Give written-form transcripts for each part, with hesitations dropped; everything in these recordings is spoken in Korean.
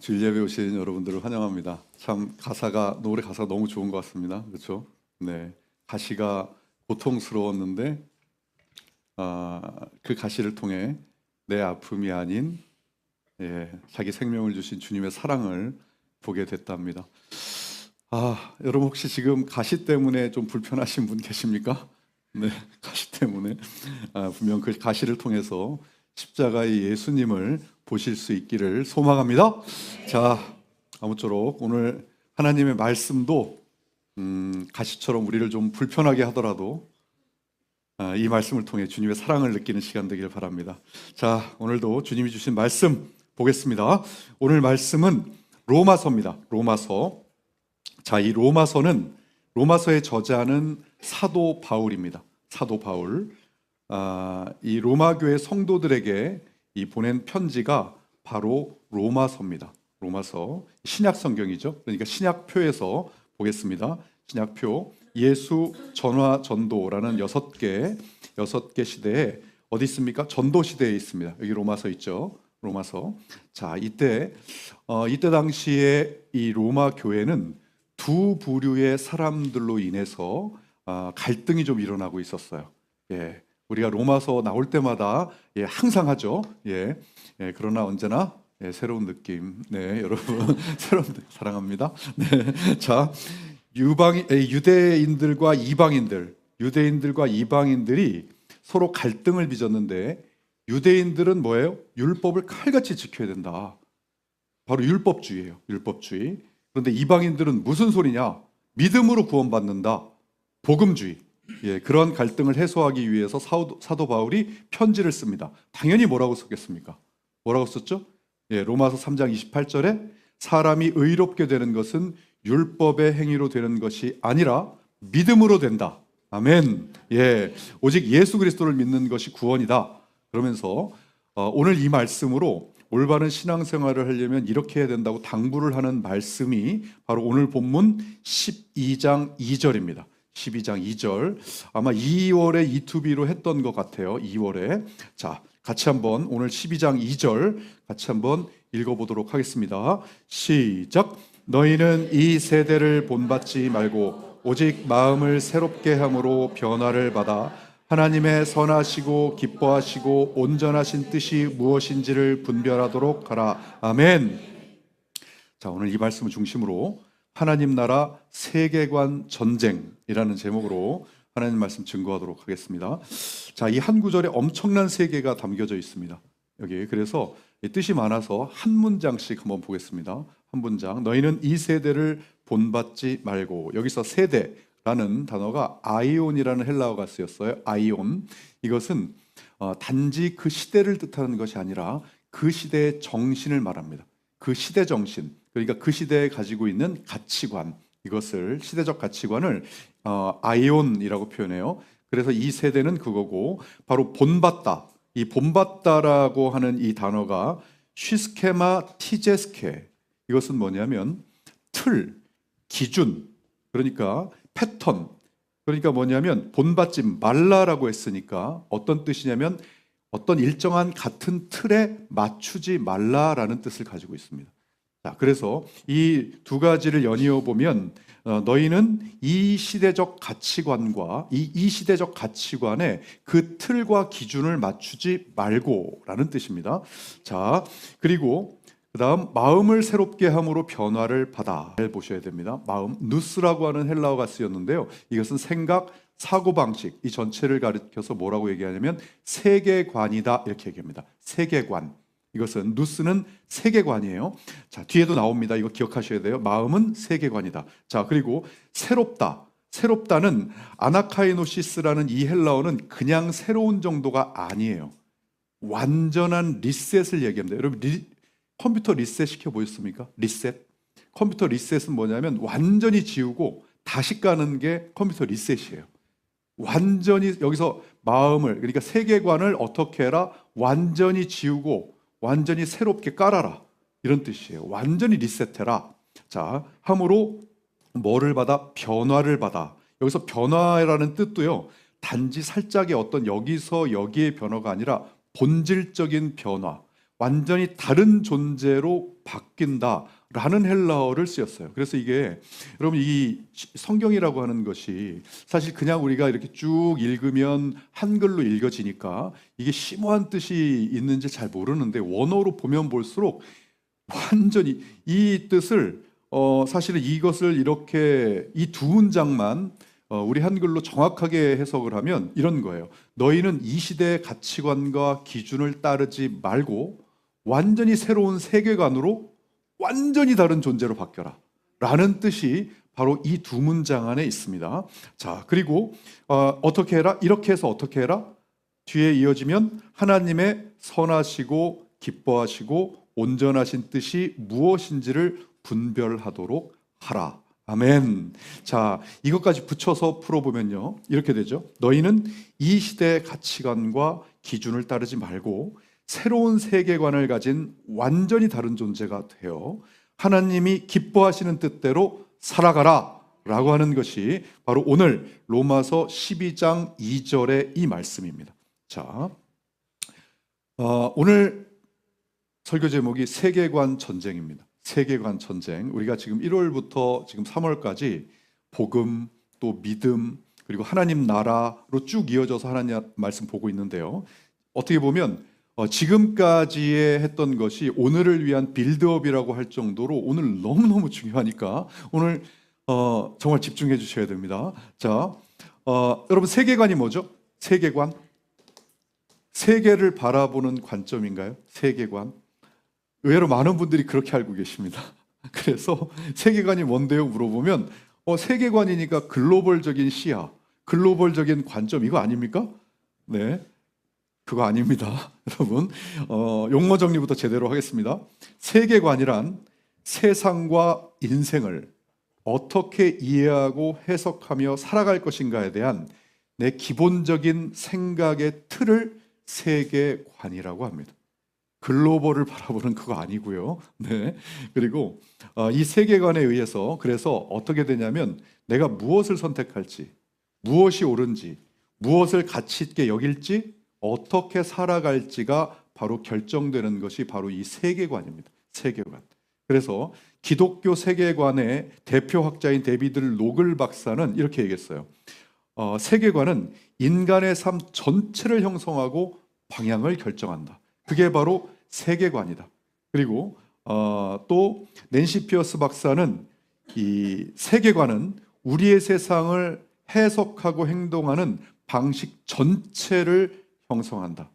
주일 예배 오신 여러분들을 환영합니다. 참 노래 가사가 너무 좋은 것 같습니다. 그렇죠? 네, 가시가 고통스러웠는데 그 가시를 통해 내 아픔이 아닌 자기 생명을 주신 주님의 사랑을 보게 됐답니다. 여러분 혹시 지금 가시 때문에 좀 불편하신 분 계십니까? 네, 가시 때문에 분명 그 가시를 통해서 십자가의 예수님을 보실 수 있기를 소망합니다. 자, 아무쪼록 오늘 하나님의 말씀도 가시처럼 우리를 좀 불편하게 하더라도 이 말씀을 통해 주님의 사랑을 느끼는 시간 되길 바랍니다. 자, 오늘도 주님이 주신 말씀 보겠습니다. 오늘 말씀은 로마서입니다. 로마서. 자, 이 로마서는 로마서의 저자는 사도 바울입니다. 사도 바울. 이 로마 교회 성도들에게 이 보낸 편지가 바로 로마서입니다. 로마서 신약 성경이죠. 그러니까 신약표에서 보겠습니다. 신약표 예수 전화 전도라는 여섯 개 시대에 어디 있습니까? 전도 시대에 있습니다. 여기 로마서 있죠. 로마서. 자, 이때 당시에 이 로마 교회는 두 부류의 사람들로 인해서 갈등이 좀 일어나고 있었어요. 예. 우리가 로마서 나올 때마다 항상 하죠. 그러나 언제나 새로운 느낌. 네, 여러분 새로운 사랑합니다. 네, 자, 유대인들과 이방인들이 서로 갈등을 빚었는데 유대인들은 뭐예요? 율법을 칼같이 지켜야 된다. 바로 율법주의예요. 율법주의. 그런데 이방인들은 무슨 소리냐? 믿음으로 구원받는다. 복음주의. 그런 갈등을 해소하기 위해서 사도 바울이 편지를 씁니다. 당연히 뭐라고 썼겠습니까? 뭐라고 썼죠? 로마서 3장 28절에 사람이 의롭게 되는 것은 율법의 행위로 되는 것이 아니라 믿음으로 된다. 아멘. 오직 예수 그리스도를 믿는 것이 구원이다. 그러면서 오늘 이 말씀으로 올바른 신앙생활을 하려면 이렇게 해야 된다고 당부를 하는 말씀이 바로 오늘 본문 12장 2절입니다. 12장 2절. 아마 2월에 E2B로 했던 것 같아요. 2월에. 자, 같이 한번 오늘 12장 2절 같이 한번 읽어보도록 하겠습니다. 시작. 너희는 이 세대를 본받지 말고 오직 마음을 새롭게 함으로 변화를 받아 하나님의 선하시고 기뻐하시고 온전하신 뜻이 무엇인지를 분별하도록 하라. 아멘. 자, 오늘 이 말씀을 중심으로 하나님 나라 세계관 전쟁이라는 제목으로 하나님 말씀 증거하도록 하겠습니다. 자, 이 한 구절에 엄청난 세계가 담겨져 있습니다. 여기 그래서 뜻이 많아서 한 문장씩 한번 보겠습니다. 한 문장. 너희는 이 세대를 본받지 말고. 여기서 세대라는 단어가 아이온이라는 헬라어가 쓰였어요. 아이온. 이것은 단지 그 시대를 뜻하는 것이 아니라 그 시대의 정신을 말합니다. 그 시대 정신. 그러니까 그 시대에 가지고 있는 가치관, 이것을 시대적 가치관을 아이온이라고 표현해요. 그래서 이 세대는 그거고 바로 본받다. 이 본받다라고 하는 이 단어가 쉬스케마 티제스케. 이것은 뭐냐면 틀, 기준, 그러니까 패턴. 그러니까 뭐냐면 본받지 말라라고 했으니까 어떤 뜻이냐면 어떤 일정한 같은 틀에 맞추지 말라라는 뜻을 가지고 있습니다. 자, 그래서 이 두 가지를 연이어 보면 너희는 이 시대적 가치관과 이 시대적 가치관에 그 틀과 기준을 맞추지 말고라는 뜻입니다. 자, 그리고 그다음 마음을 새롭게 함으로 변화를 받아. 잘 보셔야 됩니다. 마음, 누스라고 하는 헬라어가 쓰였는데요. 이것은 생각, 사고방식, 이 전체를 가리켜서 뭐라고 얘기하냐면 세계관이다 이렇게 얘기합니다. 세계관. 이것은 누스는 세계관이에요. 자, 뒤에도 나옵니다. 이거 기억하셔야 돼요. 마음은 세계관이다. 자, 그리고 새롭다. 새롭다는 아나카이노시스라는 이 헬라어는 그냥 새로운 정도가 아니에요. 완전한 리셋을 얘기합니다. 여러분 컴퓨터 리셋 시켜 보셨습니까? 리셋. 컴퓨터 리셋은 뭐냐면 완전히 지우고 다시 까는 게 컴퓨터 리셋이에요. 완전히 여기서 마음을, 그러니까 세계관을 어떻게 해라? 완전히 지우고 완전히 새롭게 깔아라. 이런 뜻이에요. 완전히 리셋해라. 자, 함으로 뭐를 받아? 변화를 받아. 여기서 변화라는 뜻도요. 단지 살짝의 어떤 여기서 여기의 변화가 아니라 본질적인 변화. 완전히 다른 존재로 바뀐다라는 헬라어를 쓰였어요. 그래서 이게 여러분 이 성경이라고 하는 것이 사실 그냥 우리가 이렇게 쭉 읽으면 한글로 읽어지니까 이게 심오한 뜻이 있는지 잘 모르는데 원어로 보면 볼수록 완전히 이 뜻을 사실은 이것을 이렇게 이 두 문장만 우리 한글로 정확하게 해석을 하면 이런 거예요. 너희는 이 시대의 가치관과 기준을 따르지 말고 완전히 새로운 세계관으로 완전히 다른 존재로 바뀌어라 라는 뜻이 바로 이 두 문장 안에 있습니다. 자, 그리고 어떻게 해라? 이렇게 해서 어떻게 해라? 뒤에 이어지면 하나님의 선하시고 기뻐하시고 온전하신 뜻이 무엇인지를 분별하도록 하라. 아멘. 자, 이것까지 붙여서 풀어보면요, 이렇게 되죠. 너희는 이 시대의 가치관과 기준을 따르지 말고 새로운 세계관을 가진 완전히 다른 존재가 되어 하나님이 기뻐하시는 뜻대로 살아가라 라고 하는 것이 바로 오늘 로마서 12장 2절의 이 말씀입니다. 자, 오늘 설교 제목이 세계관 전쟁입니다. 세계관 전쟁. 우리가 지금 1월부터 지금 3월까지 복음, 또 믿음, 그리고 하나님 나라로 쭉 이어져서 하나님 말씀 보고 있는데요. 어떻게 보면 지금까지의 했던 것이 오늘을 위한 빌드업이라고 할 정도로 오늘 너무너무 중요하니까 오늘 정말 집중해 주셔야 됩니다. 자, 여러분 세계관이 뭐죠? 세계관. 세계를 바라보는 관점인가요? 세계관. 의외로 많은 분들이 그렇게 알고 계십니다. 그래서 세계관이 뭔데요? 물어보면 세계관이니까 글로벌적인 시야, 글로벌적인 관점 이거 아닙니까? 네, 그거 아닙니다. 여러분 용어 정리부터 제대로 하겠습니다. 세계관이란 세상과 인생을 어떻게 이해하고 해석하며 살아갈 것인가에 대한 내 기본적인 생각의 틀을 세계관이라고 합니다. 글로벌을 바라보는 그거 아니고요. 네. 그리고 이 세계관에 의해서 그래서 어떻게 되냐면 내가 무엇을 선택할지, 무엇이 옳은지, 무엇을 가치 있게 여길지, 어떻게 살아갈지가 바로 결정되는 것이 바로 이 세계관입니다. 세계관. 그래서 기독교 세계관의 대표학자인 데비드 로글 박사는 이렇게 얘기했어요. 세계관은 인간의 삶 전체를 형성하고 방향을 결정한다. 그게 바로 세계관이다. 그리고 또 낸시 피어스 박사는 이 세계관은 우리의 세상을 해석하고 행동하는 방식 전체를 형성한다.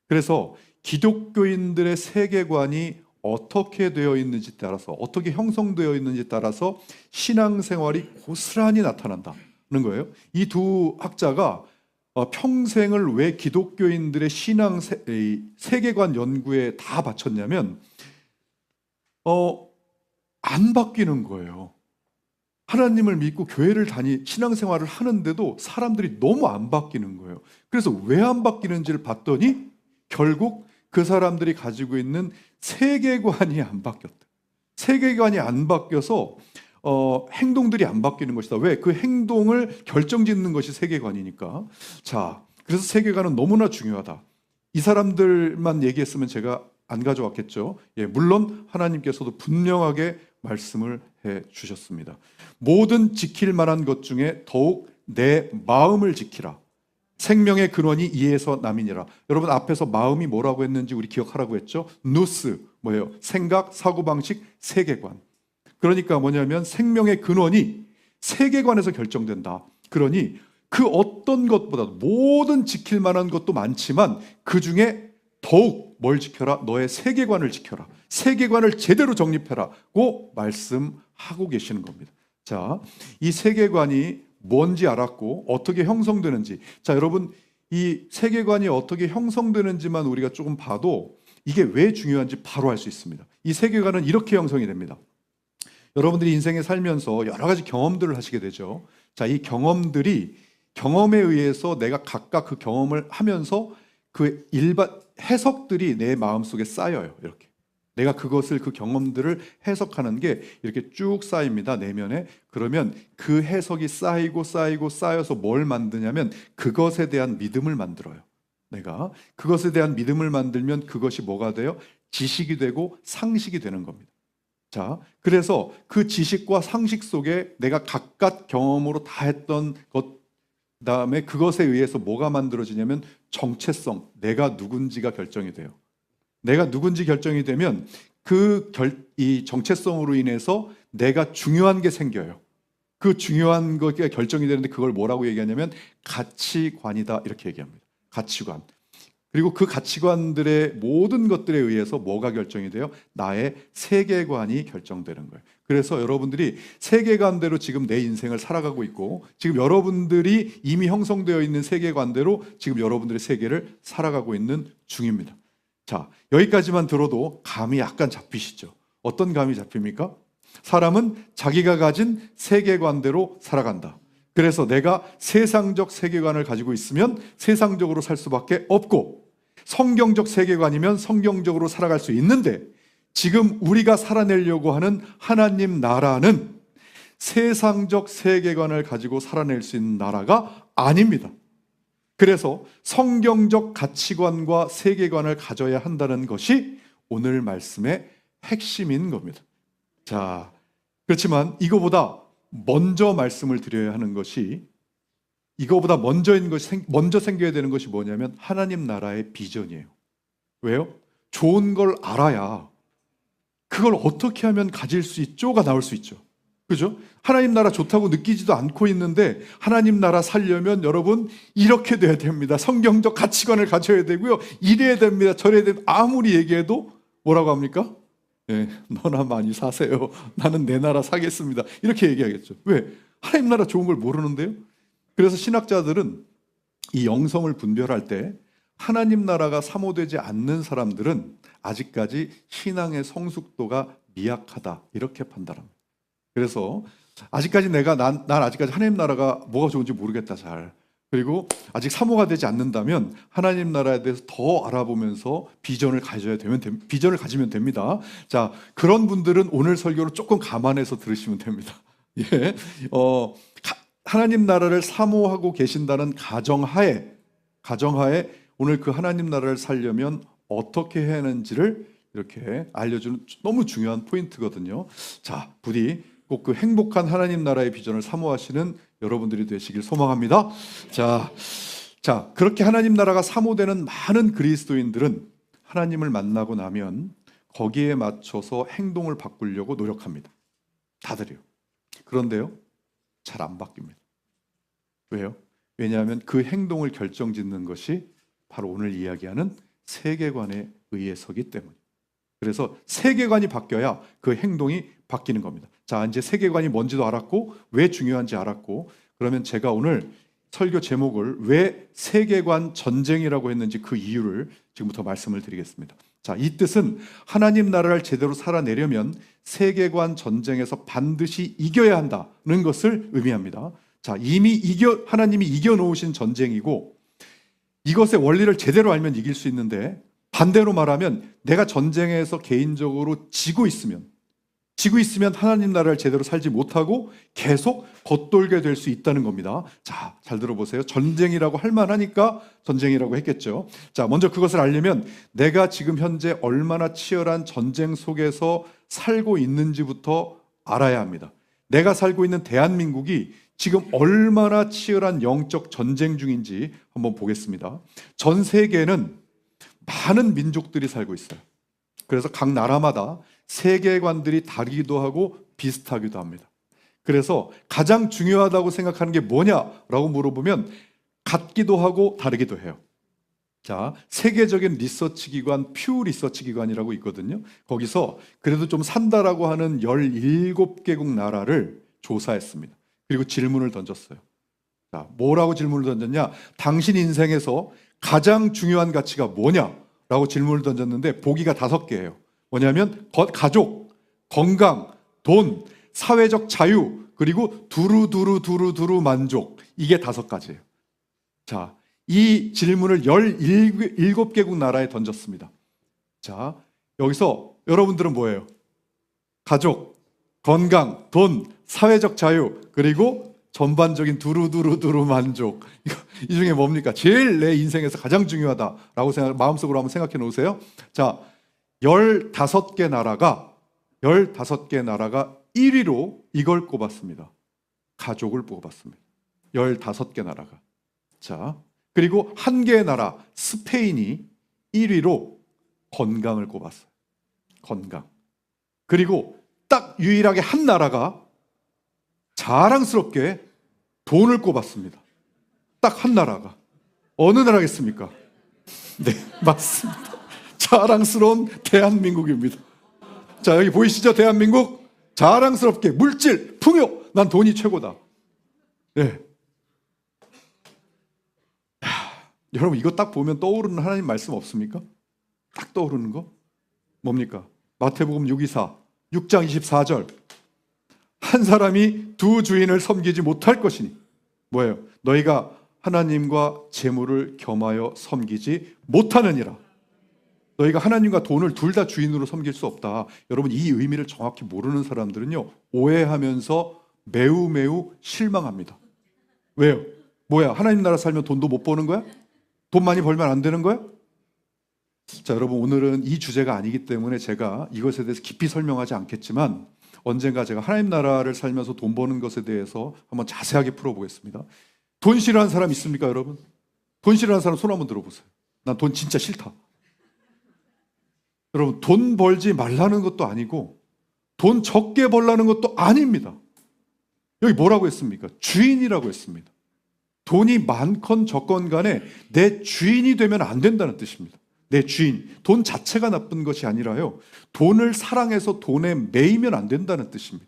그래서 기독교인들의 세계관이 어떻게 되어 있는지 따라서 어떻게 형성되어 있는지 따라서 신앙생활이 고스란히 나타난다는 거예요. 이 두 학자가 평생을 왜 기독교인들의 신앙 세계관 연구에 다 바쳤냐면 안 바뀌는 거예요. 하나님을 믿고 교회를 신앙생활을 하는데도 사람들이 너무 안 바뀌는 거예요. 그래서 왜 안 바뀌는지를 봤더니 결국 그 사람들이 가지고 있는 세계관이 안 바뀌었다. 세계관이 안 바뀌어서 행동들이 안 바뀌는 것이다. 왜? 그 행동을 결정짓는 것이 세계관이니까. 자, 그래서 세계관은 너무나 중요하다. 이 사람들만 얘기했으면 제가 안 가져왔겠죠. 예, 물론 하나님께서도 분명하게 말씀을 해 주셨습니다. 모든 지킬 만한 것 중에 더욱 내 마음을 지키라. 생명의 근원이 이에서 남이니라. 여러분 앞에서 마음이 뭐라고 했는지 우리 기억하라고 했죠. 누스 뭐예요? 생각, 사고방식, 세계관. 그러니까 뭐냐면 생명의 근원이 세계관에서 결정된다. 그러니 그 어떤 것보다도 모든 지킬 만한 것도 많지만 그 중에 더욱 뭘 지켜라? 너의 세계관을 지켜라. 세계관을 제대로 정립해라고 말씀하고 계시는 겁니다. 자, 이 세계관이 뭔지 알았고 어떻게 형성되는지. 자, 여러분 이 세계관이 어떻게 형성되는지만 우리가 조금 봐도 이게 왜 중요한지 바로 알 수 있습니다. 이 세계관은 이렇게 형성이 됩니다. 여러분들이 인생에 살면서 여러 가지 경험들을 하시게 되죠. 자, 이 경험들이 경험에 의해서 내가 각각 그 경험을 하면서 그 일반 해석들이 내 마음속에 쌓여요. 이렇게. 내가 그것을 그 경험들을 해석하는 게 이렇게 쭉 쌓입니다. 내면에. 그러면 그 해석이 쌓이고 쌓여서 뭘 만드냐면 그것에 대한 믿음을 만들어요. 내가 그것에 대한 믿음을 만들면 그것이 뭐가 돼요? 지식이 되고 상식이 되는 겁니다. 자, 그래서 그 지식과 상식 속에 내가 각각 경험으로 다 했던 것, 그다음에 그것에 의해서 뭐가 만들어지냐면 정체성, 내가 누군지가 결정이 돼요. 내가 누군지 결정이 되면 이 정체성으로 인해서 내가 중요한 게 생겨요. 그 중요한 것이 결정이 되는데 그걸 뭐라고 얘기하냐면 가치관이다 이렇게 얘기합니다. 가치관. 그리고 그 가치관들의 모든 것들에 의해서 뭐가 결정이 돼요? 나의 세계관이 결정되는 거예요. 그래서 여러분들이 세계관대로 지금 내 인생을 살아가고 있고 지금 여러분들이 이미 형성되어 있는 세계관대로 지금 여러분들의 세계를 살아가고 있는 중입니다. 자, 여기까지만 들어도 감이 약간 잡히시죠? 어떤 감이 잡힙니까? 사람은 자기가 가진 세계관대로 살아간다. 그래서 내가 세상적 세계관을 가지고 있으면 세상적으로 살 수밖에 없고 성경적 세계관이면 성경적으로 살아갈 수 있는데 지금 우리가 살아내려고 하는 하나님 나라는 세상적 세계관을 가지고 살아낼 수 있는 나라가 아닙니다. 그래서 성경적 가치관과 세계관을 가져야 한다는 것이 오늘 말씀의 핵심인 겁니다. 자, 그렇지만 이거보다 먼저 말씀을 드려야 하는 것이 이거보다 먼저 생겨야 되는 것이 뭐냐면 하나님 나라의 비전이에요. 왜요? 좋은 걸 알아야 그걸 어떻게 하면 가질 수 있죠가 나올 수 있죠. 그죠? 하나님 나라 좋다고 느끼지도 않고 있는데 하나님 나라 살려면 여러분 이렇게 돼야 됩니다. 성경적 가치관을 가져야 되고요. 이래야 됩니다. 저래야 됩니다. 아무리 얘기해도 뭐라고 합니까? 네, 너나 많이 사세요. 나는 내 나라 사겠습니다. 이렇게 얘기하겠죠. 왜? 하나님 나라 좋은 걸 모르는데요. 그래서 신학자들은 이 영성을 분별할 때 하나님 나라가 사모되지 않는 사람들은 아직까지 신앙의 성숙도가 미약하다 이렇게 판단합니다. 그래서 아직까지 난 아직까지 하나님 나라가 뭐가 좋은지 모르겠다 잘. 그리고 아직 사모가 되지 않는다면 하나님 나라에 대해서 더 알아보면서 비전을 가지면 됩니다. 자, 그런 분들은 오늘 설교를 조금 감안해서 들으시면 됩니다. 예, 하나님 나라를 사모하고 계신다는 가정하에 오늘 그 하나님 나라를 살려면 어떻게 해야 하는지를 이렇게 알려주는 너무 중요한 포인트거든요. 자, 부디 꼭 그 행복한 하나님 나라의 비전을 사모하시는 여러분들이 되시길 소망합니다. 자, 그렇게 하나님 나라가 사모되는 많은 그리스도인들은 하나님을 만나고 나면 거기에 맞춰서 행동을 바꾸려고 노력합니다. 다들이요. 그런데요, 잘 안 바뀝니다. 왜요? 왜냐하면 그 행동을 결정짓는 것이 바로 오늘 이야기하는 세계관에 의해서기 때문이에요. 그래서 세계관이 바뀌어야 그 행동이 바뀌는 겁니다. 자, 이제 세계관이 뭔지도 알았고 왜 중요한지 알았고 그러면 제가 오늘 설교 제목을 왜 세계관 전쟁이라고 했는지 그 이유를 지금부터 말씀을 드리겠습니다. 자, 이 뜻은 하나님 나라를 제대로 살아내려면 세계관 전쟁에서 반드시 이겨야 한다는 것을 의미합니다. 자, 이미 하나님이 이겨놓으신 전쟁이고 이것의 원리를 제대로 알면 이길 수 있는데 반대로 말하면 내가 전쟁에서 개인적으로 지고 있으면 하나님 나라를 제대로 살지 못하고 계속 겉돌게 될 수 있다는 겁니다. 자, 잘 들어보세요. 전쟁이라고 할 만하니까 전쟁이라고 했겠죠. 자, 먼저 그것을 알려면 내가 지금 현재 얼마나 치열한 전쟁 속에서 살고 있는지부터 알아야 합니다. 내가 살고 있는 대한민국이 지금 얼마나 치열한 영적 전쟁 중인지 한번 보겠습니다. 전 세계는 많은 민족들이 살고 있어요. 그래서 각 나라마다 세계관들이 다르기도 하고 비슷하기도 합니다. 그래서 가장 중요하다고 생각하는 게 뭐냐라고 물어보면 같기도 하고 다르기도 해요. 자, 세계적인 리서치 기관 퓨 리서치 기관이라고 있거든요. 거기서 그래도 좀 산다라고 하는 17개국 나라를 조사했습니다. 그리고 질문을 던졌어요. 자, 뭐라고 질문을 던졌냐? 당신 인생에서 가장 중요한 가치가 뭐냐라고 질문을 던졌는데 보기가 5개예요. 뭐냐면 가족, 건강, 돈, 사회적 자유, 그리고 두루두루 만족. 이게 5가지예요. 자, 이 질문을 17개국 나라에 던졌습니다. 자, 여기서 여러분들은 뭐예요? 가족, 건강, 돈, 사회적 자유, 그리고 전반적인 두루두루 만족. 이 중에 뭡니까? 제일 내 인생에서 가장 중요하다라고 마음속으로 한번 생각해 놓으세요. 자, 15개 나라가 1위로 이걸 꼽았습니다. 가족을 꼽았습니다. 15개 나라가. 자, 그리고 한 개의 나라 스페인이 1위로 건강을 꼽았어요. 건강. 그리고 딱 유일하게 한 나라가 자랑스럽게 돈을 꼽았습니다. 딱 한 나라가. 어느 나라겠습니까? 네, 맞습니다. 자랑스러운 대한민국입니다. 자, 여기 보이시죠? 대한민국. 자랑스럽게 물질, 풍요, 난 돈이 최고다. 네. 여러분, 이거 딱 보면 떠오르는 하나님 말씀 없습니까? 딱 떠오르는 거? 뭡니까? 마태복음 6장 24절. 한 사람이 두 주인을 섬기지 못할 것이니. 뭐예요? 너희가 하나님과 재물을 겸하여 섬기지 못하느니라. 너희가 하나님과 돈을 둘 다 주인으로 섬길 수 없다. 여러분, 이 의미를 정확히 모르는 사람들은요, 오해하면서 매우 실망합니다. 왜요? 뭐야? 하나님 나라 살면 돈도 못 버는 거야? 돈 많이 벌면 안 되는 거야? 자, 여러분, 오늘은 이 주제가 아니기 때문에 제가 이것에 대해서 깊이 설명하지 않겠지만 언젠가 제가 하나님 나라를 살면서 돈 버는 것에 대해서 한번 자세하게 풀어보겠습니다. 돈 싫어하는 사람 있습니까, 여러분? 돈 싫어하는 사람 손 한번 들어보세요. 난 돈 진짜 싫다. 여러분, 돈 벌지 말라는 것도 아니고 돈 적게 벌라는 것도 아닙니다. 여기 뭐라고 했습니까? 주인이라고 했습니다. 돈이 많건 적건 간에 내 주인이 되면 안 된다는 뜻입니다. 내 주인. 돈 자체가 나쁜 것이 아니라요, 돈을 사랑해서 돈에 매이면 안 된다는 뜻입니다.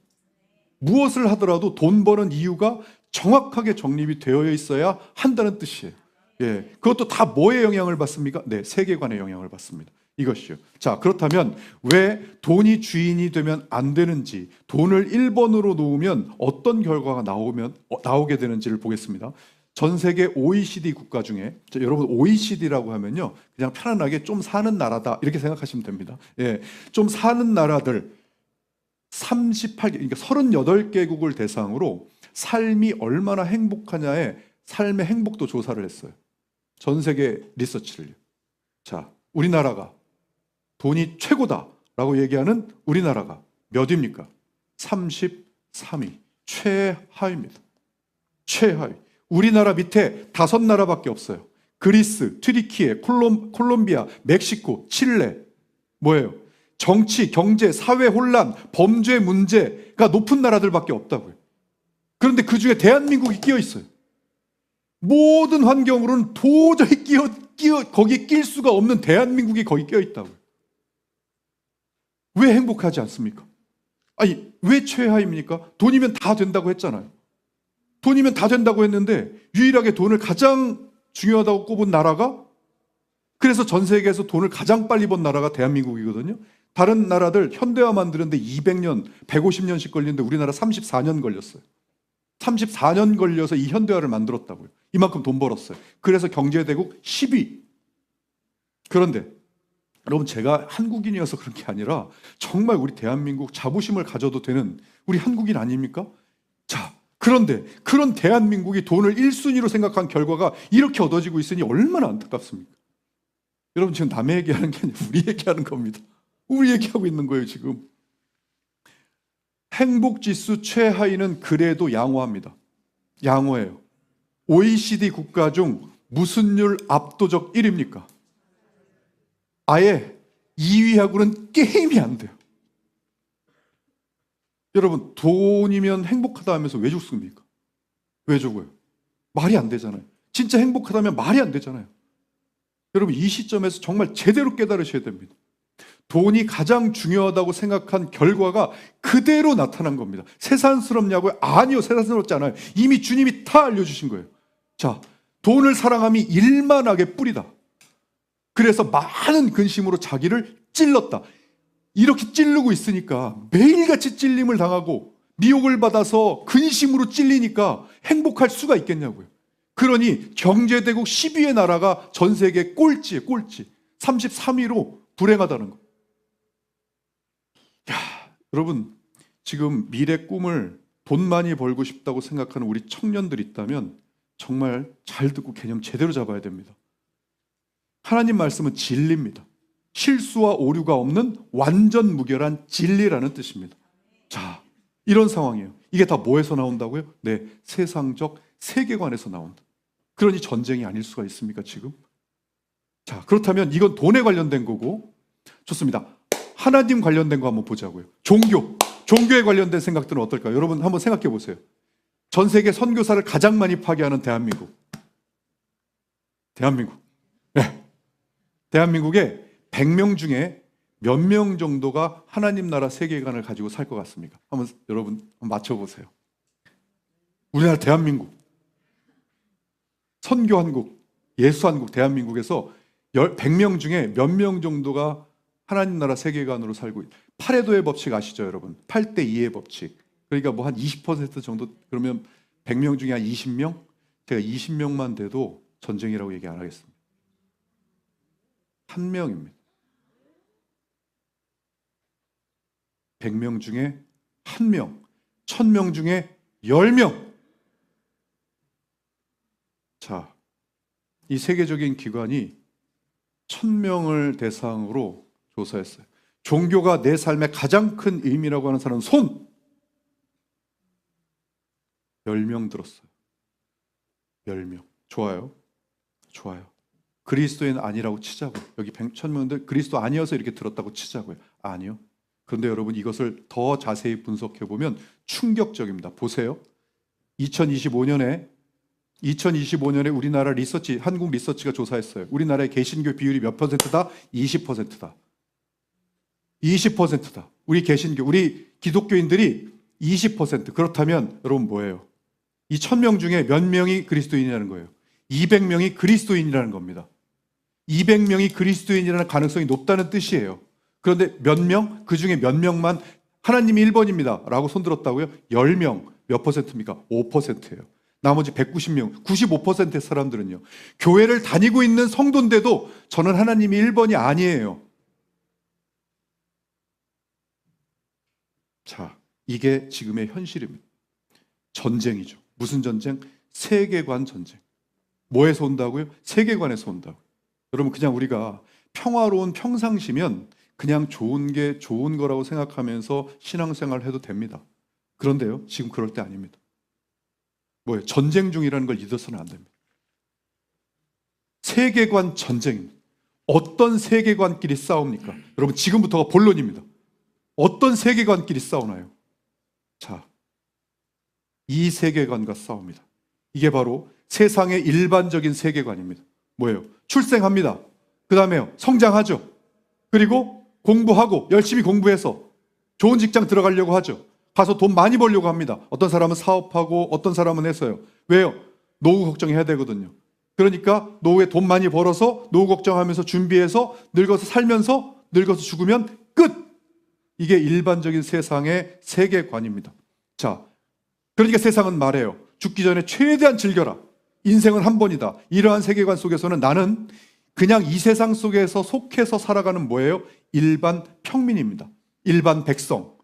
무엇을 하더라도 돈 버는 이유가 정확하게 정립이 되어 있어야 한다는 뜻이에요. 예, 그것도 다 뭐의 영향을 받습니까? 네, 세계관의 영향을 받습니다. 이것이요. 자, 그렇다면 왜 돈이 주인이 되면 안 되는지, 돈을 1번으로 놓으면 어떤 결과가 나오게 되는지를 보겠습니다. 전 세계 OECD 국가 중에, 여러분, OECD라고 하면요, 그냥 편안하게 좀 사는 나라다 이렇게 생각하시면 됩니다. 예, 좀 사는 나라들 38개, 그러니까 38개국을 대상으로 삶이 얼마나 행복하냐에 삶의 행복도 조사를 했어요. 전 세계 리서치를요. 자, 우리나라가 돈이 최고다라고 얘기하는 우리나라가 몇 위입니까? 33위. 최하위입니다. 최하위. 우리나라 밑에 5나라밖에 없어요. 그리스, 튀르키예, 콜롬비아, 멕시코, 칠레. 뭐예요? 정치, 경제, 사회 혼란, 범죄 문제가 높은 나라들밖에 없다고요. 그런데 그 중에 대한민국이 끼어 있어요. 모든 환경으로는 도저히 거기에 낄 수가 없는 대한민국이 거기 끼어 있다고요. 왜 행복하지 않습니까? 아니, 왜 최하입니까? 돈이면 다 된다고 했잖아요. 돈이면 다 된다고 했는데 유일하게 돈을 가장 중요하다고 꼽은 나라가, 그래서 전 세계에서 돈을 가장 빨리 번 나라가 대한민국이거든요. 다른 나라들 현대화 만드는데 200년, 150년씩 걸리는데 우리나라 34년 걸렸어요. 34년 걸려서 이 현대화를 만들었다고요. 이만큼 돈 벌었어요. 그래서 경제대국 10위. 그런데 여러분, 제가 한국인이어서 그런 게 아니라 정말 우리 대한민국 자부심을 가져도 되는 우리 한국인 아닙니까? 자, 그런데 그런 대한민국이 돈을 1순위로 생각한 결과가 이렇게 얻어지고 있으니 얼마나 안타깝습니까? 여러분, 지금 남의 얘기하는 게 아니라 우리 얘기하는 겁니다. 우리 얘기하고 있는 거예요, 지금. 행복지수 최하위는 그래도 양호합니다. 양호해요. OECD 국가 중 무슨 율 압도적 1위입니까? 아예 2위하고는 게임이 안 돼요. 여러분, 돈이면 행복하다 하면서 왜 죽습니까? 왜 죽어요? 말이 안 되잖아요. 진짜 행복하다면 말이 안 되잖아요. 여러분, 이 시점에서 정말 제대로 깨달으셔야 됩니다. 돈이 가장 중요하다고 생각한 결과가 그대로 나타난 겁니다. 세상스럽냐고요? 아니요, 세상스럽지 않아요. 이미 주님이 다 알려주신 거예요. 자, 돈을 사랑함이 일만하게 뿌리다. 그래서 많은 근심으로 자기를 찔렀다. 이렇게 찌르고 있으니까 매일같이 찔림을 당하고 미혹을 받아서 근심으로 찔리니까 행복할 수가 있겠냐고요. 그러니 경제대국 10위의 나라가 전 세계 꼴찌에 꼴찌. 33위로 불행하다는 거. 야, 여러분, 지금 미래 꿈을 돈 많이 벌고 싶다고 생각하는 우리 청년들 있다면 정말 잘 듣고 개념 제대로 잡아야 됩니다. 하나님 말씀은 진리입니다. 실수와 오류가 없는 완전 무결한 진리라는 뜻입니다. 자, 이런 상황이에요. 이게 다 뭐에서 나온다고요? 네, 세상적 세계관에서 나온다. 그러니 전쟁이 아닐 수가 있습니까, 지금? 자, 그렇다면 이건 돈에 관련된 거고, 좋습니다. 하나님 관련된 거 한번 보자고요. 종교에 관련된 생각들은 어떨까요? 여러분 한번 생각해 보세요. 전 세계 선교사를 가장 많이 파괴하는 대한민국. 네. 대한민국에 100명 중에 몇 명 정도가 하나님 나라 세계관을 가지고 살 것 같습니까? 여러분 한번 맞춰보세요. 우리나라 대한민국, 선교한국, 예수한국 대한민국에서 100명 중에 몇 명 정도가 하나님 나라 세계관으로 살고 있다. 파레도의 법칙 아시죠, 여러분? 8대 2의 법칙. 그러니까 뭐 한 20% 정도, 그러면 100명 중에 한 20명? 제가 20명만 돼도 전쟁이라고 얘기 안 하겠습니다. 한 명입니다. 100명 중에 한 명, 1000명 중에 10명. 자, 이 세계적인 기관이 1000명을 대상으로 조사했어요. 종교가 내 삶의 가장 큰 의미라고 하는 사람은 손 10명 들었어요. 10명. 좋아요. 그리스도인 아니라고 치자고요. 여기 1000명들 그리스도 아니어서 이렇게 들었다고 치자고요. 아니요. 그런데 여러분 이것을 더 자세히 분석해 보면 충격적입니다. 보세요. 2025년에 우리나라 한국 리서치가 조사했어요. 우리나라의 개신교 비율이 몇 퍼센트다? 20%다. 20%다. 우리 기독교인들이 20%. 그렇다면 여러분 뭐예요? 이 1000명 중에 몇 명이 그리스도인이라는 거예요? 200명이 그리스도인이라는 겁니다. 200명이 그리스도인이라는 가능성이 높다는 뜻이에요. 그런데 몇 명? 그 중에 몇 명만 하나님이 1번입니다 라고 손들었다고요? 10명. 몇 퍼센트입니까? 5%예요. 나머지 190명, 95%의 사람들은요. 교회를 다니고 있는 성도인데도 저는 하나님이 1번이 아니에요. 자, 이게 지금의 현실입니다. 전쟁이죠. 무슨 전쟁? 세계관 전쟁. 뭐에서 온다고요? 세계관에서 온다고요. 여러분 그냥 우리가 평화로운 평상시면 그냥 좋은 게 좋은 거라고 생각하면서 신앙생활을 해도 됩니다. 그런데요, 지금 그럴 때 아닙니다. 뭐예요? 전쟁 중이라는 걸 잊어서는 안 됩니다. 세계관 전쟁입니다. 어떤 세계관끼리 싸웁니까? 여러분 지금부터가 본론입니다. 어떤 세계관끼리 싸우나요? 자, 이 세계관과 싸웁니다. 이게 바로 세상의 일반적인 세계관입니다. 뭐예요? 출생합니다. 그 다음에요, 성장하죠. 그리고 공부하고 열심히 공부해서 좋은 직장 들어가려고 하죠. 가서 돈 많이 벌려고 합니다. 어떤 사람은 사업하고 어떤 사람은 해서요. 왜요? 노후 걱정해야 되거든요. 그러니까 노후에 돈 많이 벌어서 노후 걱정하면서 준비해서 늙어서 살면서 늙어서 죽으면 끝! 이게 일반적인 세상의 세계관입니다. 자, 그러니까 세상은 말해요. 죽기 전에 최대한 즐겨라. 인생은 한 번이다. 이러한 세계관 속에서는 나는 그냥 이 세상 속에서 속해서 살아가는 뭐예요? 일반 평민입니다. 일반 백성.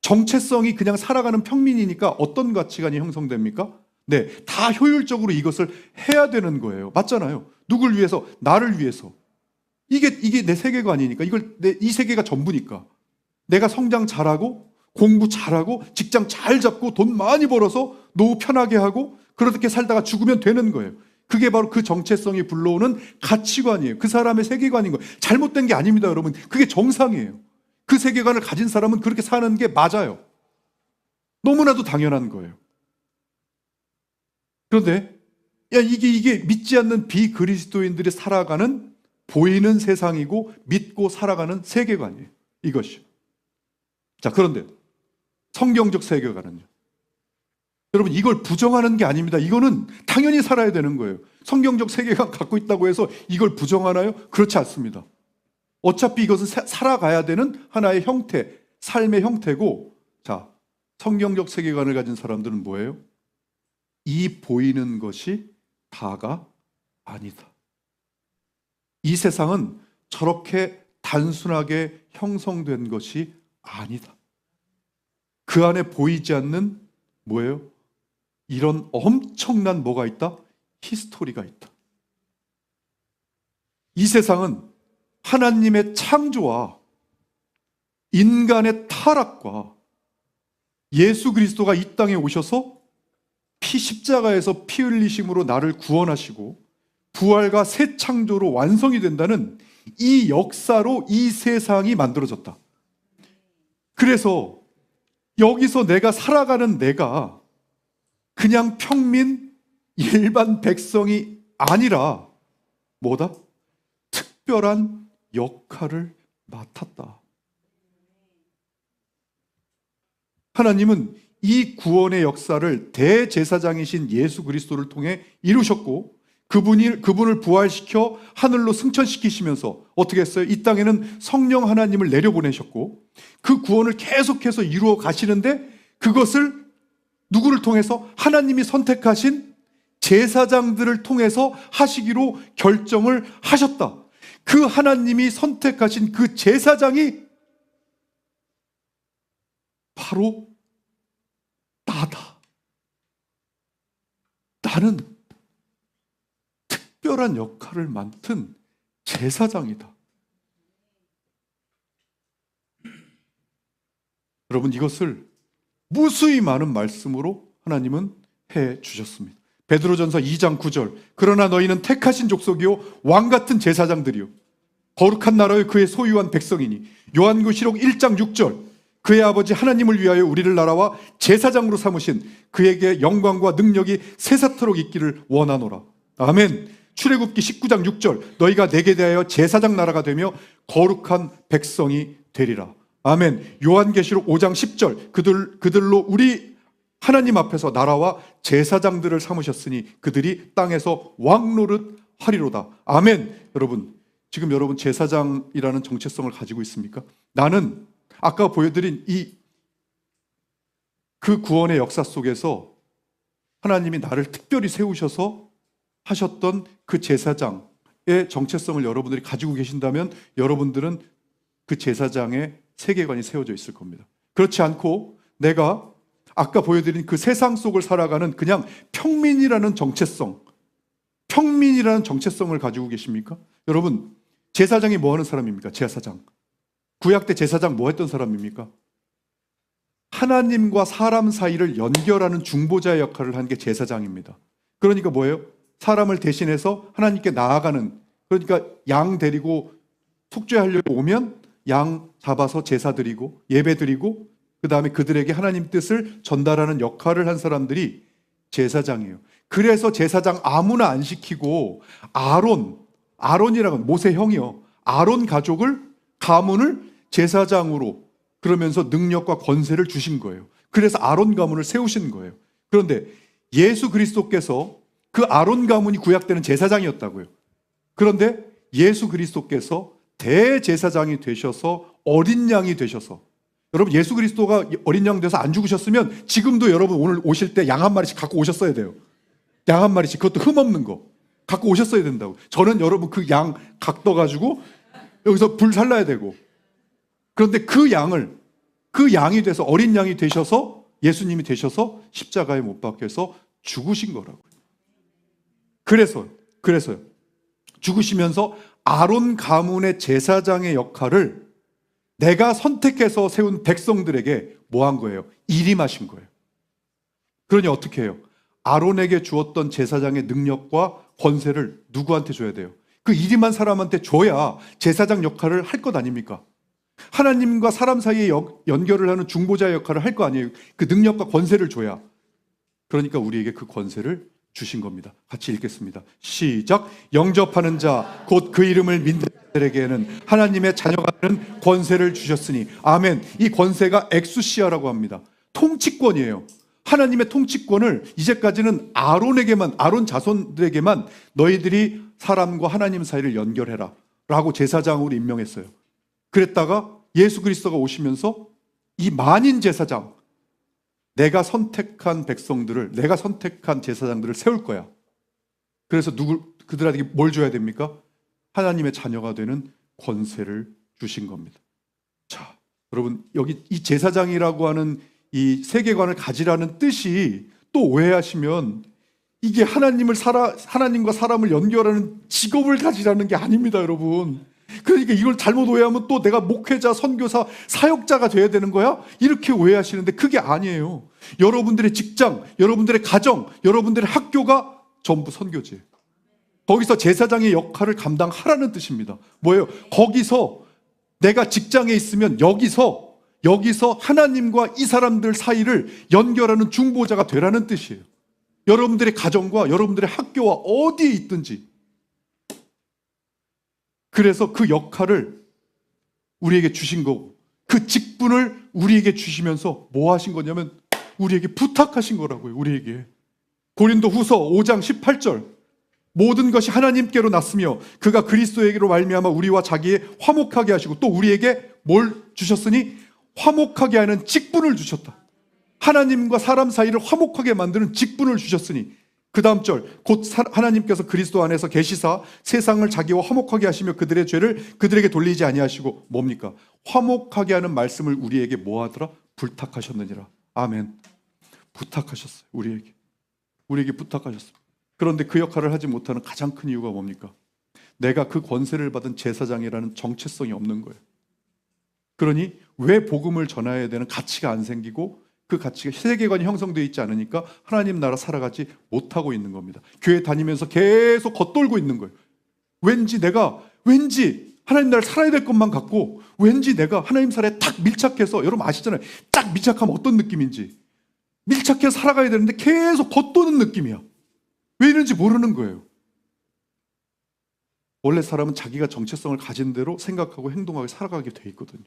정체성이 그냥 살아가는 평민이니까 어떤 가치관이 형성됩니까? 네, 다 효율적으로 이것을 해야 되는 거예요. 맞잖아요. 누굴 위해서? 나를 위해서. 이게 내 세계관이니까. 이 세계가 전부니까. 내가 성장 잘하고 공부 잘하고 직장 잘 잡고 돈 많이 벌어서 노후 편하게 하고 그렇게 살다가 죽으면 되는 거예요. 그게 바로 그 정체성이 불러오는 가치관이에요. 그 사람의 세계관인 거예요. 잘못된 게 아닙니다, 여러분. 그게 정상이에요. 그 세계관을 가진 사람은 그렇게 사는 게 맞아요. 너무나도 당연한 거예요. 그런데 이게 믿지 않는 비그리스도인들이 살아가는 보이는 세상이고 믿고 살아가는 세계관이에요. 이것이. 자, 그런데 성경적 세계관은요. 여러분 이걸 부정하는 게 아닙니다. 이거는 당연히 살아야 되는 거예요. 성경적 세계관 갖고 있다고 해서 이걸 부정하나요? 그렇지 않습니다. 어차피 이것은 살아가야 되는 하나의 형태, 삶의 형태고, 자, 성경적 세계관을 가진 사람들은 뭐예요? 이 보이는 것이 다가 아니다. 이 세상은 저렇게 단순하게 형성된 것이 아니다. 그 안에 보이지 않는 뭐예요? 이런 엄청난 뭐가 있다? 히스토리가 있다. 이 세상은 하나님의 창조와 인간의 타락과 예수 그리스도가 이 땅에 오셔서 십자가에서 피 흘리심으로 나를 구원하시고 부활과 새 창조로 완성이 된다는 이 역사로 이 세상이 만들어졌다. 그래서 여기서 내가 살아가는 내가 그냥 평민 일반 백성이 아니라 뭐다? 특별한 역할을 맡았다. 하나님은 이 구원의 역사를 대제사장이신 예수 그리스도를 통해 이루셨고 그분을 부활시켜 하늘로 승천시키시면서 어떻게 했어요? 이 땅에는 성령 하나님을 내려보내셨고 그 구원을 계속해서 이루어 가시는데 그것을 누구를 통해서? 하나님이 선택하신 제사장들을 통해서 하시기로 결정을 하셨다. 그 하나님이 선택하신 그 제사장이 바로 나다. 나는 특별한 역할을 맡은 제사장이다. 여러분, 이것을 무수히 많은 말씀으로 하나님은 해 주셨습니다. 베드로전서 2장 9절, 그러나 너희는 택하신 족속이요 왕같은 제사장들이요 거룩한 나라의 그의 소유한 백성이니. 요한계시록 1장 6절, 그의 아버지 하나님을 위하여 우리를 나라와 제사장으로 삼으신 그에게 영광과 능력이 새사토록 있기를 원하노라. 아멘. 출애굽기 19장 6절, 너희가 내게 대하여 제사장 나라가 되며 거룩한 백성이 되리라. 아멘. 요한계시록 5장 10절, 그들로 우리 하나님 앞에서 나라와 제사장들을 삼으셨으니 그들이 땅에서 왕노릇 하리로다. 아멘. 여러분, 지금 여러분 제사장이라는 정체성을 가지고 있습니까? 나는 아까 보여드린 그 구원의 역사 속에서 하나님이 나를 특별히 세우셔서 하셨던 그 제사장의 정체성을 여러분들이 가지고 계신다면 여러분들은 그 제사장의 세계관이 세워져 있을 겁니다. 그렇지 않고 내가 아까 보여드린 그 세상 속을 살아가는 그냥 평민이라는 정체성을 가지고 계십니까? 여러분, 제사장이 뭐 하는 사람입니까? 제사장. 구약 때 제사장 뭐 했던 사람입니까? 하나님과 사람 사이를 연결하는 중보자의 역할을 한 게 제사장입니다. 그러니까 뭐예요? 사람을 대신해서 하나님께 나아가는, 그러니까 양 데리고 속죄하려고 오면 양 잡아서 제사 드리고 예배 드리고 그 다음에 그들에게 하나님 뜻을 전달하는 역할을 한 사람들이 제사장이에요. 그래서 제사장 아무나 안 시키고 아론이라는 모세 형이요, 아론 가문을 제사장으로 그러면서 능력과 권세를 주신 거예요. 그래서 아론 가문을 세우신 거예요. 그런데 예수 그리스도께서 그 아론 가문이 구약 때는 제사장이었다고요. 그런데 예수 그리스도께서 대제사장이 되셔서 어린 양이 되셔서, 여러분 예수 그리스도가 어린 양 돼서 안 죽으셨으면 지금도 여러분 오늘 오실 때 양 한 마리씩 갖고 오셨어야 돼요. 양 한 마리씩, 그것도 흠없는 거 갖고 오셨어야 된다고. 저는 여러분 그 양 각떠가지고 여기서 불 살라야 되고, 그런데 그 양이 돼서 어린 양이 되셔서 예수님이 되셔서 십자가에 못 박혀서 죽으신 거라고요. 그래서요. 죽으시면서 아론 가문의 제사장의 역할을 내가 선택해서 세운 백성들에게 뭐 한 거예요? 일임하신 거예요. 그러니 어떻게 해요? 아론에게 주었던 제사장의 능력과 권세를 누구한테 줘야 돼요? 그 일임한 사람한테 줘야 제사장 역할을 할 것 아닙니까? 하나님과 사람 사이에 연결을 하는 중보자 역할을 할 거 아니에요? 그 능력과 권세를 줘야. 그러니까 우리에게 그 권세를 주신 겁니다. 같이 읽겠습니다. 시작. 영접하는 자 곧 그 이름을 믿는 자들에게는 하나님의 자녀가 되는 권세를 주셨으니. 아멘. 이 권세가 엑수시아라고 합니다. 통치권이에요. 하나님의 통치권을 이제까지는 아론 자손들에게만 너희들이 사람과 하나님 사이를 연결해라 라고 제사장으로 임명했어요. 그랬다가 예수 그리스도가 오시면서 이 만인 제사장, 내가 선택한 백성들을, 내가 선택한 제사장들을 세울 거야. 그래서 그들에게 뭘 줘야 됩니까? 하나님의 자녀가 되는 권세를 주신 겁니다. 자, 여러분, 여기 이 제사장이라고 하는 이 세계관을 가지라는 뜻이 또 오해하시면 이게 하나님과 사람을 연결하는 직업을 가지라는 게 아닙니다, 여러분. 그러니까 이걸 잘못 오해하면 또 내가 목회자, 선교사, 사역자가 돼야 되는 거야? 이렇게 오해하시는데 그게 아니에요. 여러분들의 직장, 여러분들의 가정, 여러분들의 학교가 전부 선교지예요. 거기서 제사장의 역할을 감당하라는 뜻입니다. 뭐예요? 거기서 내가 직장에 있으면 여기서 하나님과 이 사람들 사이를 연결하는 중보자가 되라는 뜻이에요. 여러분들의 가정과 여러분들의 학교와 어디에 있든지. 그래서 그 역할을 우리에게 주신 거고, 그 직분을 우리에게 주시면서 뭐 하신 거냐면 우리에게 부탁하신 거라고요. 우리에게. 고린도 후서 5장 18절, 모든 것이 하나님께로 났으며 그가 그리스도에게로 말미암아 우리와 자기의 화목하게 하시고 또 우리에게 뭘 주셨으니 화목하게 하는 직분을 주셨다. 하나님과 사람 사이를 화목하게 만드는 직분을 주셨으니, 그 다음 절, 곧 하나님께서 그리스도 안에서 계시사 세상을 자기와 화목하게 하시며 그들의 죄를 그들에게 돌리지 아니하시고, 뭡니까? 화목하게 하는 말씀을 우리에게 뭐 하더라? 부탁하셨느니라. 아멘. 부탁하셨어요. 우리에게 부탁하셨어요. 그런데 그 역할을 하지 못하는 가장 큰 이유가 뭡니까? 내가 그 권세를 받은 제사장이라는 정체성이 없는 거예요. 그러니 왜 복음을 전해야 되는 가치가 안 생기고 그 가치가 세계관이 형성되어 있지 않으니까 하나님 나라 살아가지 못하고 있는 겁니다. 교회 다니면서 계속 겉돌고 있는 거예요. 왠지 하나님 나라를 살아야 될 것만 같고, 왠지 내가 하나님 사례에 딱 밀착해서, 여러분 아시잖아요. 딱 밀착하면 어떤 느낌인지. 밀착해서 살아가야 되는데 계속 겉도는 느낌이야. 왜 이런지 모르는 거예요. 원래 사람은 자기가 정체성을 가진 대로 생각하고 행동하게 살아가게 돼 있거든요.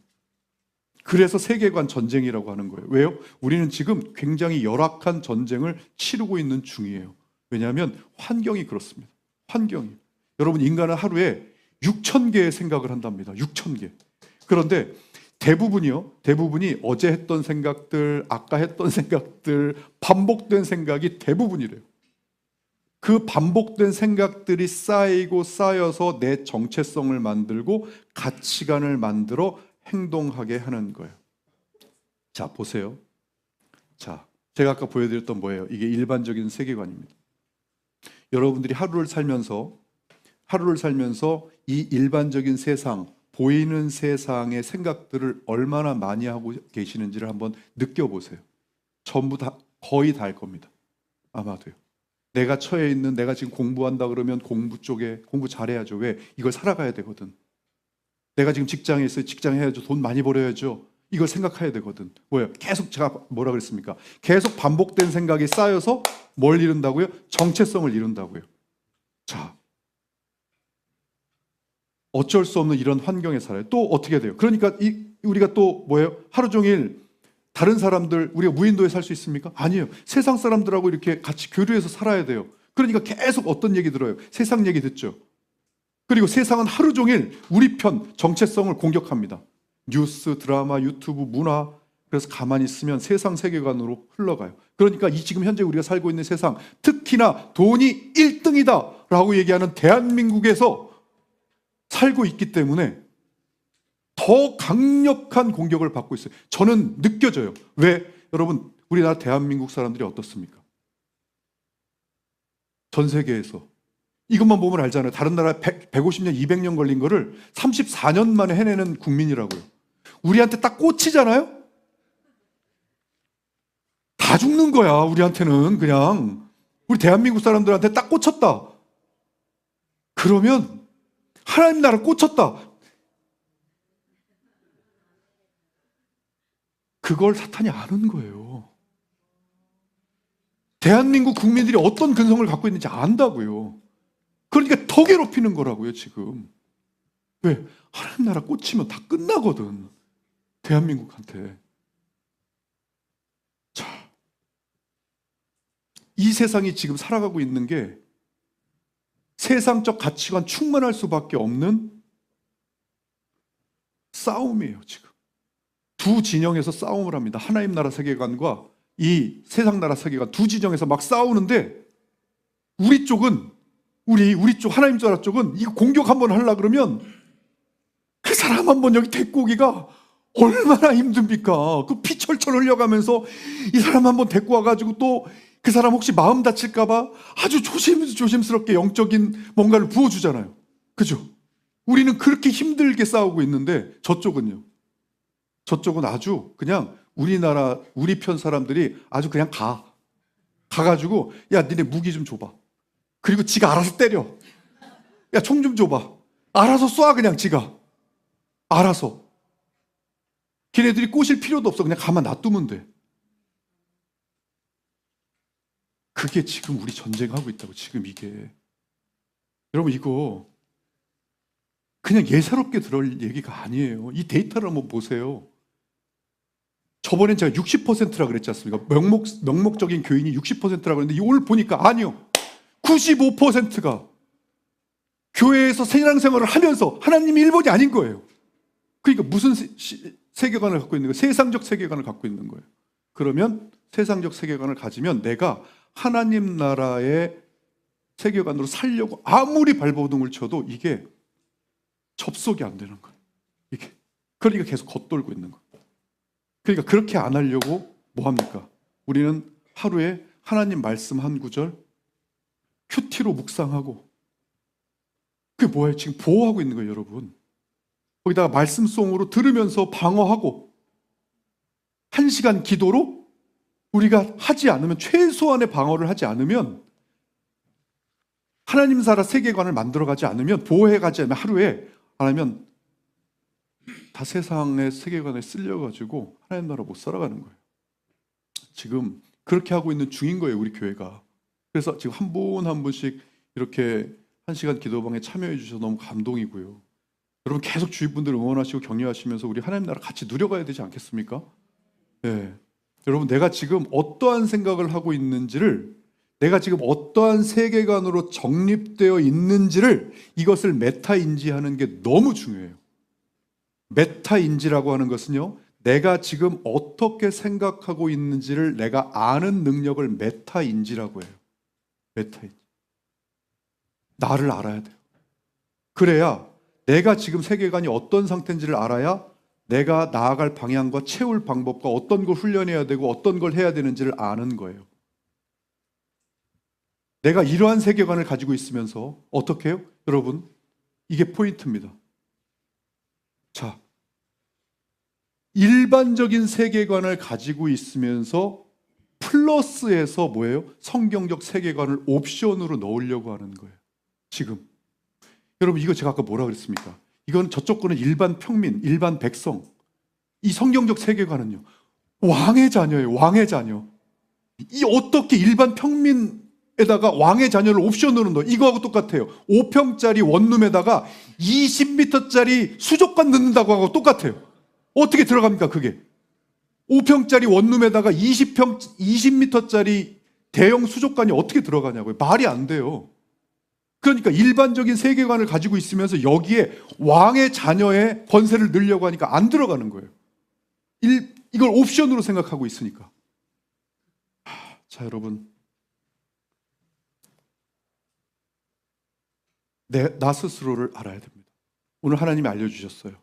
그래서 세계관 전쟁이라고 하는 거예요. 왜요? 우리는 지금 굉장히 열악한 전쟁을 치르고 있는 중이에요. 왜냐하면 환경이 그렇습니다. 환경이. 여러분, 인간은 하루에 6,000개의 생각을 한답니다. 6,000개. 그런데 대부분이 어제 했던 생각들, 아까 했던 생각들, 반복된 생각이 대부분이래요. 그 반복된 생각들이 쌓여서 내 정체성을 만들고 가치관을 만들어 행동하게 하는 거예요. 자, 보세요. 자, 제가 아까 보여드렸던 뭐예요? 이게 일반적인 세계관입니다. 여러분들이 하루를 살면서 이 일반적인 세상, 보이는 세상의 생각들을 얼마나 많이 하고 계시는지를 한번 느껴보세요. 전부 다, 거의 다 할 겁니다. 아마도요. 내가 처해 있는, 내가 지금 공부한다 그러면 공부 잘해야죠. 왜? 이걸 살아가야 되거든. 내가 지금 직장에 있어요. 직장 해야죠. 돈 많이 벌어야죠. 이걸 생각해야 되거든. 뭐예요? 계속 제가 뭐라 그랬습니까? 계속 반복된 생각이 쌓여서 뭘 이룬다고요? 정체성을 이룬다고요. 자, 어쩔 수 없는 이런 환경에 살아요. 또 어떻게 돼요? 그러니까 우리가 또 뭐예요? 하루 종일 다른 사람들, 우리가 무인도에 살 수 있습니까? 아니에요. 세상 사람들하고 이렇게 같이 교류해서 살아야 돼요. 그러니까 계속 어떤 얘기 들어요? 세상 얘기 듣죠. 그리고 세상은 하루 종일 우리 편 정체성을 공격합니다. 뉴스, 드라마, 유튜브, 문화. 그래서 가만히 있으면 세상 세계관으로 흘러가요. 그러니까 지금 현재 우리가 살고 있는 세상, 특히나 돈이 1등이다 라고 얘기하는 대한민국에서 살고 있기 때문에 더 강력한 공격을 받고 있어요. 저는 느껴져요. 왜? 여러분, 우리나라 대한민국 사람들이 어떻습니까? 전 세계에서 이것만 보면 알잖아요. 다른 나라 150년, 200년 걸린 거를 34년 만에 해내는 국민이라고요. 우리한테 딱 꽂히잖아요? 다 죽는 거야, 우리한테는. 그냥 우리 대한민국 사람들한테 딱 꽂혔다. 그러면 하나님 나라 꽂혔다. 그걸 사탄이 아는 거예요. 대한민국 국민들이 어떤 근성을 갖고 있는지 안다고요. 그러니까 더 괴롭히는 거라고요, 지금. 왜? 하나님 나라 꽂히면 다 끝나거든. 대한민국한테. 자, 이 세상이 지금 살아가고 있는 게 세상적 가치관 충만할 수밖에 없는 싸움이에요, 지금. 두 진영에서 싸움을 합니다. 하나님 나라 세계관과 이 세상 나라 세계관, 두 진영에서 막 싸우는데, 우리 쪽은 우리 쪽, 하나님 나라 쪽은 이거 공격 한번 하려고 그러면 그 사람 한번 여기 데리고 오기가 얼마나 힘듭니까? 그 피 철철 흘려가면서 이 사람 한번 데리고 와가지고 또 그 사람 혹시 마음 다칠까봐 아주 조심스럽게 영적인 뭔가를 부어주잖아요. 그죠? 우리는 그렇게 힘들게 싸우고 있는데 저쪽은요. 저쪽은 아주 그냥 우리나라 우리 편 사람들이 아주 그냥 가가지고 야 니네 무기 좀 줘봐. 그리고 지가 알아서 때려. 야 총 좀 줘봐. 알아서 쏴 그냥 지가. 알아서. 걔네들이 꼬실 필요도 없어. 그냥 가만 놔두면 돼. 그게 지금 우리 전쟁하고 있다고 지금 이게. 여러분 이거 그냥 예사롭게 들을 얘기가 아니에요. 이 데이터를 한번 보세요. 저번엔 제가 60%라 그랬지 않습니까? 명목적인 교인이 60%라고 그랬는데 오늘 보니까 아니요. 95%가 교회에서 신앙생활을 하면서 하나님이 1번이 아닌 거예요. 그러니까 무슨 세계관을 갖고 있는 거예요? 세상적 세계관을 갖고 있는 거예요. 그러면 세상적 세계관을 가지면 내가 하나님 나라의 세계관으로 살려고 아무리 발버둥을 쳐도 이게 접속이 안 되는 거예요. 이게. 그러니까 계속 겉돌고 있는 거예요. 그러니까 그렇게 안 하려고 뭐 합니까? 우리는 하루에 하나님 말씀 한 구절 큐티로 묵상하고 그게 뭐예요? 지금 보호하고 있는 거예요, 여러분. 거기다가 말씀송으로 들으면서 방어하고 1시간 기도로 우리가 하지 않으면 최소한의 방어를 하지 않으면 하나님 나라 세계관을 만들어가지 않으면 보호해가지 않으면 하루에 안 하면 다 세상의 세계관에 쓸려가지고 하나님 나라 못 살아가는 거예요. 지금 그렇게 하고 있는 중인 거예요, 우리 교회가. 그래서 지금 한 분 한 분씩 이렇게 1시간 기도방에 참여해 주셔서 너무 감동이고요. 여러분 계속 주위 분들 응원하시고 격려하시면서 우리 하나님 나라 같이 누려가야 되지 않겠습니까? 네. 여러분 내가 지금 어떠한 생각을 하고 있는지를 내가 지금 어떠한 세계관으로 정립되어 있는지를 이것을 메타인지하는 게 너무 중요해요. 메타인지라고 하는 것은요, 내가 지금 어떻게 생각하고 있는지를 내가 아는 능력을 메타인지라고 해요. 메타인지. 나를 알아야 돼요. 그래야 내가 지금 세계관이 어떤 상태인지를 알아야 내가 나아갈 방향과 채울 방법과 어떤 걸 훈련해야 되고 어떤 걸 해야 되는지를 아는 거예요. 내가 이러한 세계관을 가지고 있으면서 어떻게 해요? 여러분, 이게 포인트입니다. 자, 일반적인 세계관을 가지고 있으면서 플러스해서 뭐예요? 성경적 세계관을 옵션으로 넣으려고 하는 거예요. 지금. 여러분 이거 제가 아까 뭐라 그랬습니까? 이건 저쪽 거는 일반 평민, 일반 백성. 이 성경적 세계관은요. 왕의 자녀예요. 왕의 자녀. 이 어떻게 일반 평민에다가 왕의 자녀를 옵션으로 넣어? 이거하고 똑같아요. 5평짜리 원룸에다가 20m짜리 수족관 넣는다고 하고 똑같아요. 어떻게 들어갑니까 그게? 5평짜리 원룸에다가 20m짜리 대형 수족관이 어떻게 들어가냐고요. 말이 안 돼요. 그러니까 일반적인 세계관을 가지고 있으면서 여기에 왕의 자녀의 권세를 넣으려고 하니까 안 들어가는 거예요. 이걸 옵션으로 생각하고 있으니까. 자, 여러분. 나 스스로를 알아야 됩니다. 오늘 하나님이 알려주셨어요.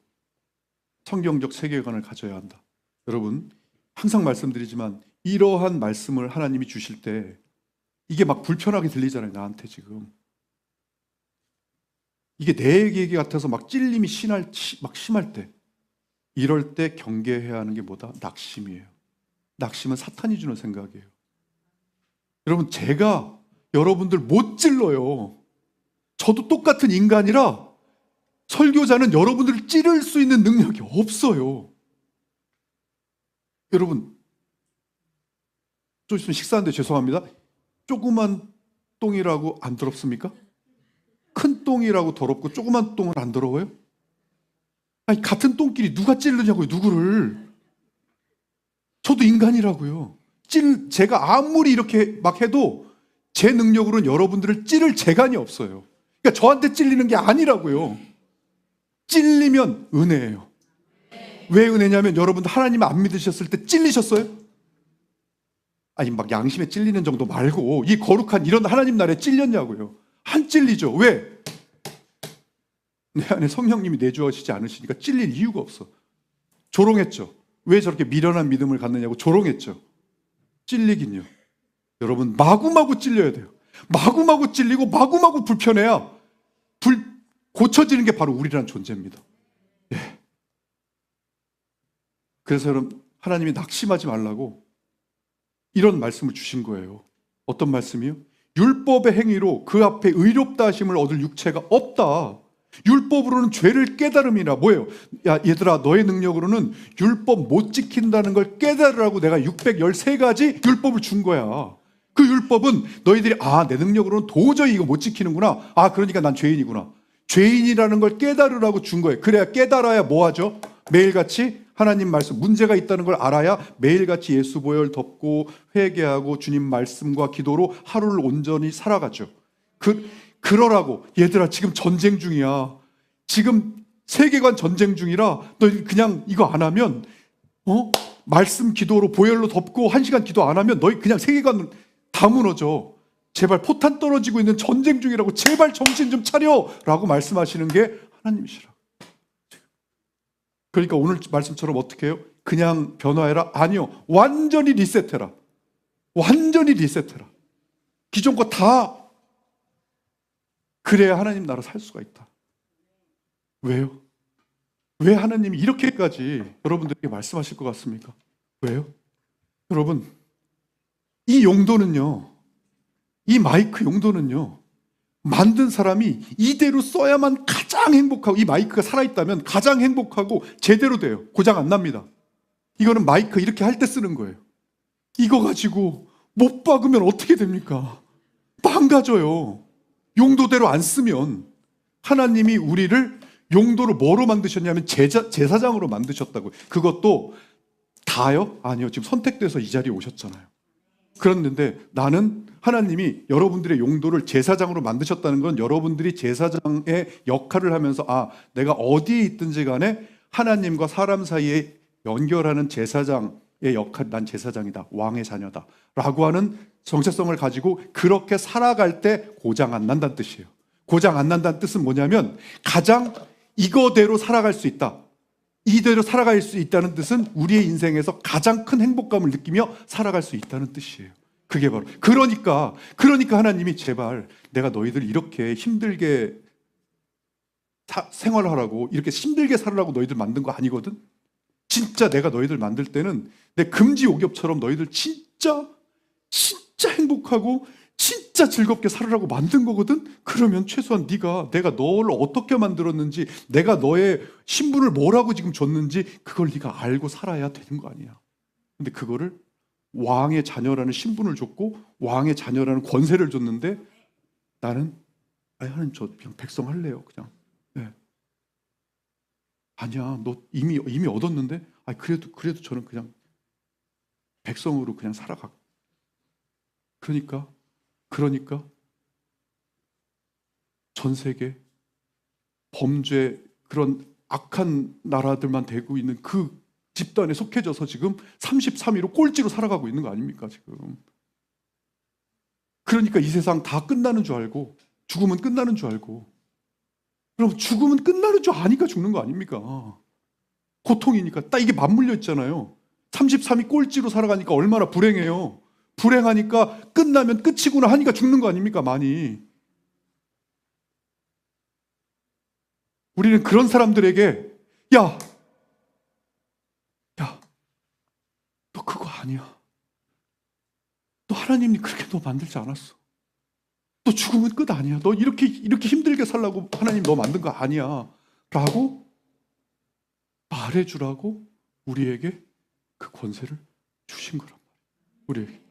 성경적 세계관을 가져야 한다. 여러분, 항상 말씀드리지만 이러한 말씀을 하나님이 주실 때 이게 막 불편하게 들리잖아요. 나한테 지금. 이게 내 얘기 같아서 막 찔림이 막 심할 때 이럴 때 경계해야 하는 게 뭐다? 낙심이에요. 낙심은 사탄이 주는 생각이에요. 여러분 제가 여러분들 못 찔러요. 저도 똑같은 인간이라 설교자는 여러분들을 찌를 수 있는 능력이 없어요. 여러분 좀 있으면 식사하는데 죄송합니다. 조그만 똥이라고 안 더럽습니까? 큰 똥이라고 더럽고 조그만 똥은 안 더러워요? 아니 같은 똥끼리 누가 찌르냐고요, 누구를. 저도 인간이라고요. 제가 아무리 이렇게 막 해도 제 능력으로는 여러분들을 찌를 재간이 없어요. 그러니까 저한테 찔리는 게 아니라고요. 찔리면 은혜예요. 왜 은혜냐면 여러분들 하나님 안 믿으셨을 때 찔리셨어요? 아니 막 양심에 찔리는 정도 말고 이 거룩한 이런 하나님 나라에 찔렸냐고요. 안 찔리죠. 왜? 내 안에 성령님이 내주하시지 않으시니까 찔릴 이유가 없어. 조롱했죠. 왜 저렇게 미련한 믿음을 갖느냐고 조롱했죠. 찔리긴요. 여러분 마구마구 찔려야 돼요. 마구마구 찔리고 마구마구 불편해야 고쳐지는 게 바로 우리라는 존재입니다. 예. 그래서 여러분, 하나님이 낙심하지 말라고 이런 말씀을 주신 거예요. 어떤 말씀이요? 율법의 행위로 그 앞에 의롭다 하심을 얻을 육체가 없다. 율법으로는 죄를 깨달음이라. 뭐예요? 야 얘들아, 너의 능력으로는 율법 못 지킨다는 걸 깨달으라고 내가 613가지 율법을 준 거야. 그 율법은 너희들이 내 능력으로는 도저히 이거 못 지키는구나. 그러니까 난 죄인이구나. 죄인이라는 걸 깨달으라고 준 거예요. 그래야 깨달아야 뭐 하죠? 매일같이 하나님 말씀, 문제가 있다는 걸 알아야 매일같이 예수 보혈 덮고 회개하고 주님 말씀과 기도로 하루를 온전히 살아가죠. 그러라고. 얘들아, 지금 전쟁 중이야. 지금 세계관 전쟁 중이라 너 그냥 이거 안 하면 말씀 기도로 보혈로 덮고 1시간 기도 안 하면 너희 그냥 세계관 다 무너져. 제발 포탄 떨어지고 있는 전쟁 중이라고 제발 정신 좀 차려 라고 말씀하시는 게 하나님이시라. 그러니까 오늘 말씀처럼 어떻게 해요? 그냥 변화해라? 아니요. 완전히 리셋해라. 완전히 리셋해라. 기존 거 다. 그래야 하나님 나라 살 수가 있다. 왜요? 왜 하나님이 이렇게까지 여러분들에게 말씀하실 것 같습니까? 왜요? 여러분, 이 용도는요, 이 마이크 용도는요, 만든 사람이 이대로 써야만 가장 행복하고, 이 마이크가 살아있다면 가장 행복하고 제대로 돼요. 고장 안 납니다. 이거는 마이크 이렇게 할 때 쓰는 거예요. 이거 가지고 못 박으면 어떻게 됩니까? 망가져요. 용도대로 안 쓰면. 하나님이 우리를 용도를 뭐로 만드셨냐면 제사장으로 만드셨다고요. 그것도 다요? 아니요. 지금 선택돼서 이 자리에 오셨잖아요. 그랬는데 나는 하나님이 여러분들의 용도를 제사장으로 만드셨다는 건 여러분들이 제사장의 역할을 하면서 내가 어디에 있든지 간에 하나님과 사람 사이에 연결하는 제사장의 역할, 난 제사장이다, 왕의 자녀다 라고 하는 정체성을 가지고 그렇게 살아갈 때 고장 안 난다는 뜻이에요. 고장 안 난다는 뜻은 뭐냐면 가장 이거대로 살아갈 수 있다, 이대로 살아갈 수 있다는 뜻은 우리의 인생에서 가장 큰 행복감을 느끼며 살아갈 수 있다는 뜻이에요. 그게 바로 그러니까 하나님이 제발 내가 너희들 이렇게 힘들게 생활을 하라고, 이렇게 힘들게 살으라고 너희들 만든 거 아니거든. 진짜 내가 너희들 만들 때는 내 금지옥엽처럼 너희들 진짜 행복하고 진짜 즐겁게 살으라고 만든 거거든. 그러면 최소한 내가 너를 어떻게 만들었는지, 내가 너의 신분을 뭐라고 지금 줬는지 그걸 네가 알고 살아야 되는 거 아니야. 근데 그거를 왕의 자녀라는 신분을 줬고 왕의 자녀라는 권세를 줬는데 나는 하나님 저 그냥 백성 할래요. 그냥. 네. 아니야, 너 이미 얻었는데 그래도 저는 그냥 백성으로 그냥 살아가. 그러니까 전 세계 범죄 그런 악한 나라들만 되고 있는 그 집단에 속해져서 지금 33위로 꼴찌로 살아가고 있는 거 아닙니까 지금. 그러니까 이 세상 다 끝나는 줄 알고, 죽음은 끝나는 줄 알고, 그럼 죽음은 끝나는 줄 아니까 죽는 거 아닙니까? 고통이니까. 딱 이게 맞물려 있잖아요. 33위 꼴찌로 살아가니까 얼마나 불행해요. 불행하니까 끝나면 끝이구나 하니까 죽는 거 아닙니까? 많이. 우리는 그런 사람들에게 야, 너 그거 아니야. 너 하나님이 그렇게 너 만들지 않았어. 너 죽으면 끝 아니야. 너 이렇게 힘들게 살라고 하나님 너 만든 거 아니야. 라고 말해주라고 우리에게 그 권세를 주신 거란 말이에요. 우리에게.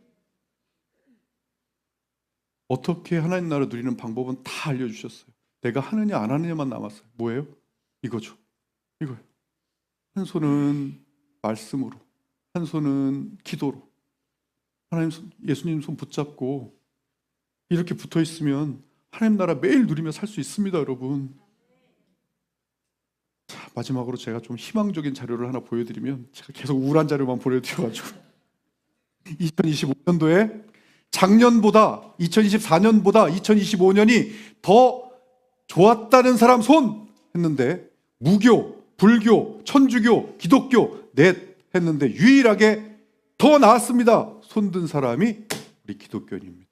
어떻게 하나님 나라 누리는 방법은 다 알려주셨어요. 내가 하느냐 안 하느냐만 남았어요. 뭐예요? 이거죠. 이거예요. 한 손은 말씀으로, 한 손은 기도로, 하나님 손, 예수님 손 붙잡고 이렇게 붙어 있으면 하나님 나라 매일 누리며 살 수 있습니다, 여러분. 자, 마지막으로 제가 좀 희망적인 자료를 하나 보여드리면, 제가 계속 우울한 자료만 보여드려가지고 2025년도에 작년보다 2024년보다 2025년이 더 좋았다는 사람 손 했는데, 무교, 불교, 천주교, 기독교 넷 했는데 유일하게 더 나았습니다. 손든 사람이 우리 기독교인입니다.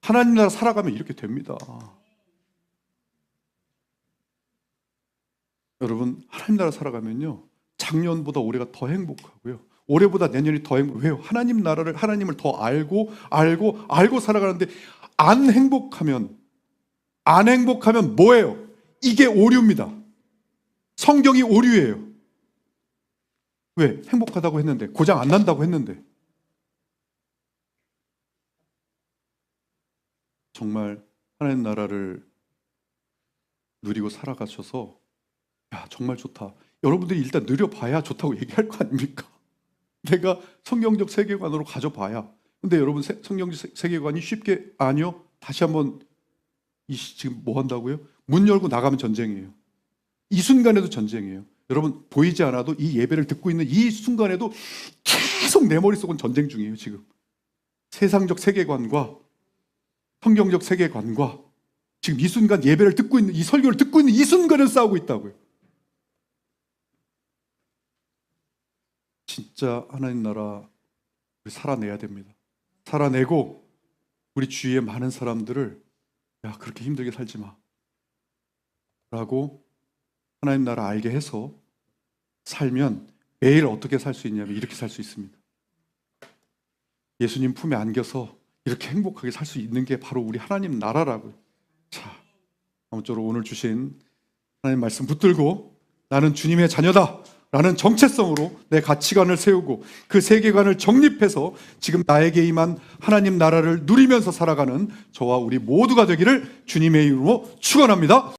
하나님 나라 살아가면 이렇게 됩니다. 여러분, 하나님 나라 살아가면요, 작년보다 올해가 더 행복하고요, 올해보다 내년이 더 왜요? 하나님 나라를, 하나님을 더 알고 살아가는데 안 행복하면 뭐예요? 이게 오류입니다. 성경이 오류예요. 왜? 행복하다고 했는데, 고장 안 난다고 했는데. 정말 하나님 나라를 누리고 살아가셔서 야, 정말 좋다. 여러분들이 일단 누려봐야 좋다고 얘기할 거 아닙니까? 내가 성경적 세계관으로 가져봐야. 근데 여러분, 성경적 세계관이 쉽게, 아니요. 다시 한번, 지금 뭐 한다고요? 문 열고 나가면 전쟁이에요. 이 순간에도 전쟁이에요. 여러분, 보이지 않아도 이 예배를 듣고 있는 이 순간에도 계속 내 머릿속은 전쟁 중이에요. 지금 세상적 세계관과 성경적 세계관과 지금 이 순간 예배를 듣고 있는, 이 설교를 듣고 있는 이 순간에 싸우고 있다고요. 진짜 하나님 나라 우리 살아내야 됩니다. 살아내고 우리 주위의 많은 사람들을 야, 그렇게 힘들게 살지 마 라고 하나님 나라 알게 해서 살면 매일 어떻게 살 수 있냐면 이렇게 살 수 있습니다. 예수님 품에 안겨서 이렇게 행복하게 살 수 있는 게 바로 우리 하나님 나라라고요. 자, 아무쪼록 오늘 주신 하나님 말씀 붙들고 나는 주님의 자녀다 라는 정체성으로 내 가치관을 세우고 그 세계관을 정립해서 지금 나에게 임한 하나님 나라를 누리면서 살아가는 저와 우리 모두가 되기를 주님의 이름으로 축원합니다.